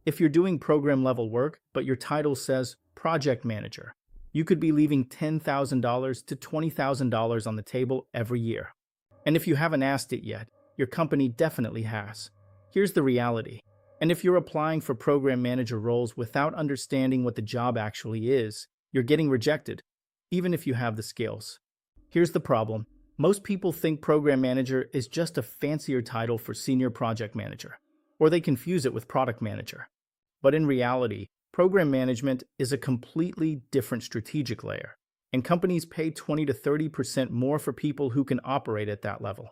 If you're doing program level work, but your title says project manager, you could be leaving $10,000 to $20,000 on the table every year. And if you haven't asked it yet, your company definitely has. Here's the reality. And if you're applying for program manager roles without understanding what the job actually is, you're getting rejected, even if you have the skills. Here's the problem. Most people think program manager is just a fancier title for senior project manager, or they confuse it with product manager. But in reality, program management is a completely different strategic layer, and companies pay 20 to 30% more for people who can operate at that level.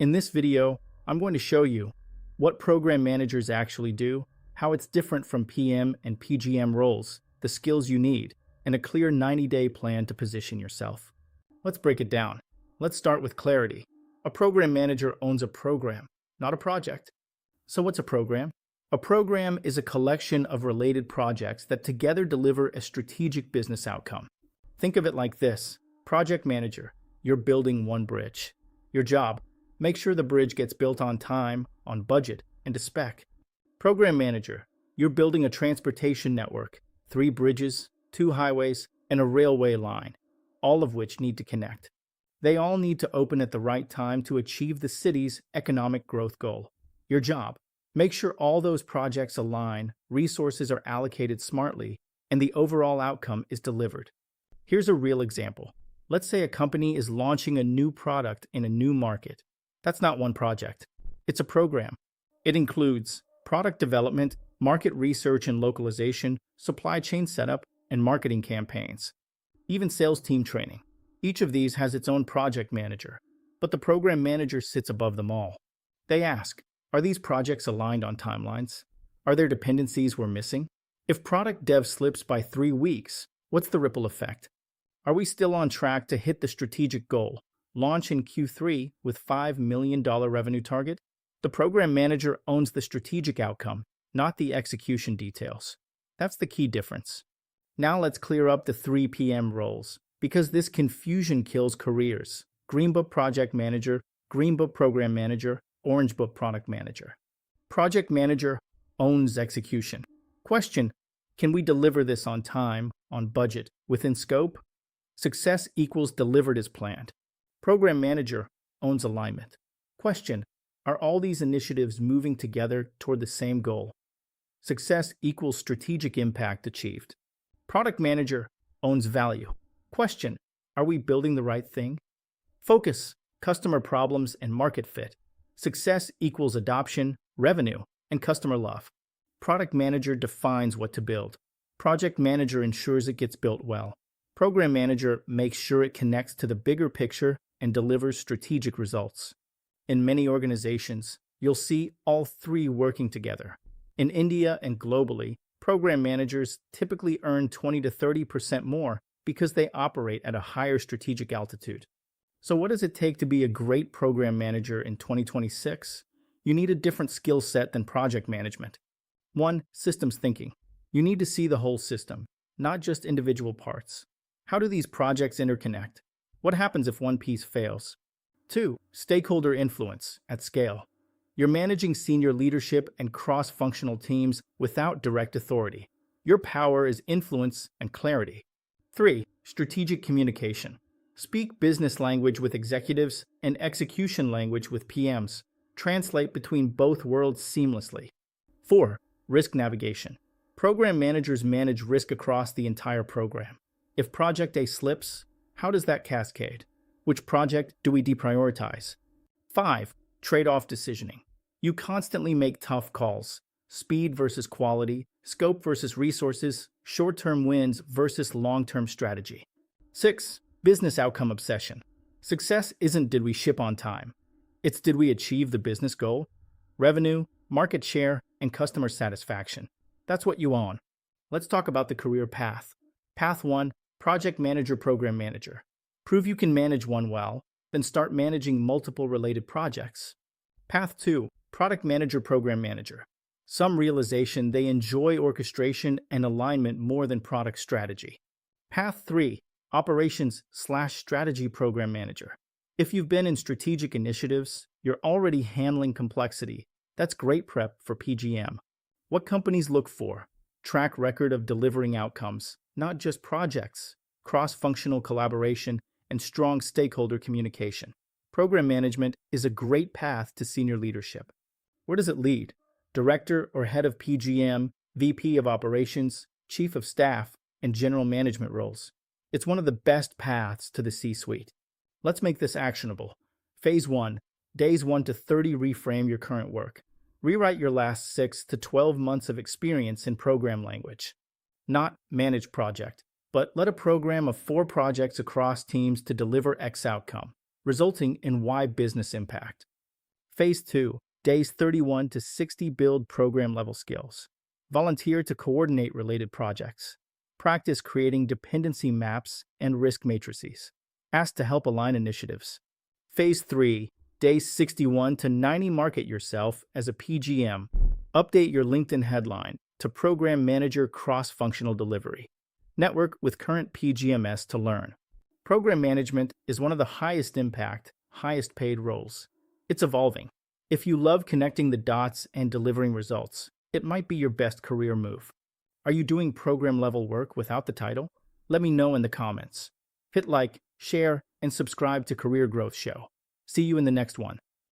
In this video, I'm going to show you what program managers actually do, how it's different from PM and PGM roles, the skills you need, and a clear 90-day plan to position yourself. Let's break it down. Let's start with clarity. A program manager owns a program, not a project. So what's a program? A program is a collection of related projects that together deliver a strategic business outcome. Think of it like this. Project manager, you're building one bridge. Your job, make sure the bridge gets built on time, on budget, and to spec. Program manager, you're building a transportation network, 3 bridges, 2 highways, and a railway line, all of which need to connect. They all need to open at the right time to achieve the city's economic growth goal. Your job, make sure all those projects align, resources are allocated smartly, and the overall outcome is delivered. Here's a real example. Let's say a company is launching a new product in a new market. That's not one project. It's a program. It includes product development, market research and localization, supply chain setup, and marketing campaigns. Even sales team training. Each of these has its own project manager, but the program manager sits above them all. They ask, are these projects aligned on timelines? Are there dependencies we're missing? If product dev slips by 3 weeks, what's the ripple effect? Are we still on track to hit the strategic goal, launch in Q3 with $5 million revenue target? The program manager owns the strategic outcome, not the execution details. That's the key difference. Now let's clear up the 3 PM roles, because this confusion kills careers. Green Book Project Manager, Green Book Program Manager, Orange Book Product Manager. Project Manager owns execution. Question, can we deliver this on time, on budget, within scope? Success equals delivered as planned. Program Manager owns alignment. Question, are all these initiatives moving together toward the same goal? Success equals strategic impact achieved. Product Manager owns value. Question, are we building the right thing? Focus, customer problems, and market fit. Success equals adoption, revenue, and customer love. Product Manager defines what to build. Project Manager ensures it gets built well. Program Manager makes sure it connects to the bigger picture and delivers strategic results. In many organizations, you'll see all 3 working together. In India and globally, program managers typically earn 20 to 30% more because they operate at a higher strategic altitude. So what does it take to be a great program manager in 2026? You need a different skill set than project management. 1. Systems thinking. You need to see the whole system, not just individual parts. How do these projects interconnect? What happens if one piece fails? 2. Stakeholder influence at scale. You're managing senior leadership and cross-functional teams without direct authority. Your power is influence and clarity. 3. Strategic communication. Speak business language with executives and execution language with PMs. Translate between both worlds seamlessly. 4. Risk navigation. Program managers manage risk across the entire program. If Project A slips, how does that cascade? Which project do we deprioritize? 5. Trade-off decisioning. You constantly make tough calls. Speed versus quality, scope versus resources, short-term wins versus long-term strategy. 6. Business outcome obsession. Success isn't did we ship on time. It's did we achieve the business goal? Revenue, market share, and customer satisfaction. That's what you own. Let's talk about the career path. Path 1, Project Manager Program Manager. Prove you can manage one well, then start managing multiple related projects. Path 2, Product Manager Program Manager. Some realization they enjoy orchestration and alignment more than product strategy. Path 3, Operations/Strategy Program Manager. If you've been in strategic initiatives, you're already handling complexity. That's great prep for PGM. What companies look for: track record of delivering outcomes, not just projects, cross-functional collaboration, and strong stakeholder communication. Program management is a great path to senior leadership. Where does it lead? Director or head of PGM, VP of operations, chief of staff, and general management roles. It's one of the best paths to the C-suite. Let's make this actionable. Phase 1. Days 1 to 30 reframe your current work. Rewrite your last 6 to 12 months of experience in program language. Not manage project, but let a program of 4 projects across teams to deliver X outcome, resulting in Y business impact. Phase 2. Days 31 to 60 build program level skills. Volunteer to coordinate related projects. Practice creating dependency maps and risk matrices. Ask to help align initiatives. Phase 3. Days 61 to 90 market yourself as a PGM. Update your LinkedIn headline to Program Manager Cross-Functional Delivery. Network with current PGMs to learn. Program management is one of the highest impact, highest paid roles. It's evolving. If you love connecting the dots and delivering results, it might be your best career move. Are you doing program level work without the title? Let me know in the comments. Hit like, share, and subscribe to Career Growth Show. See you in the next one.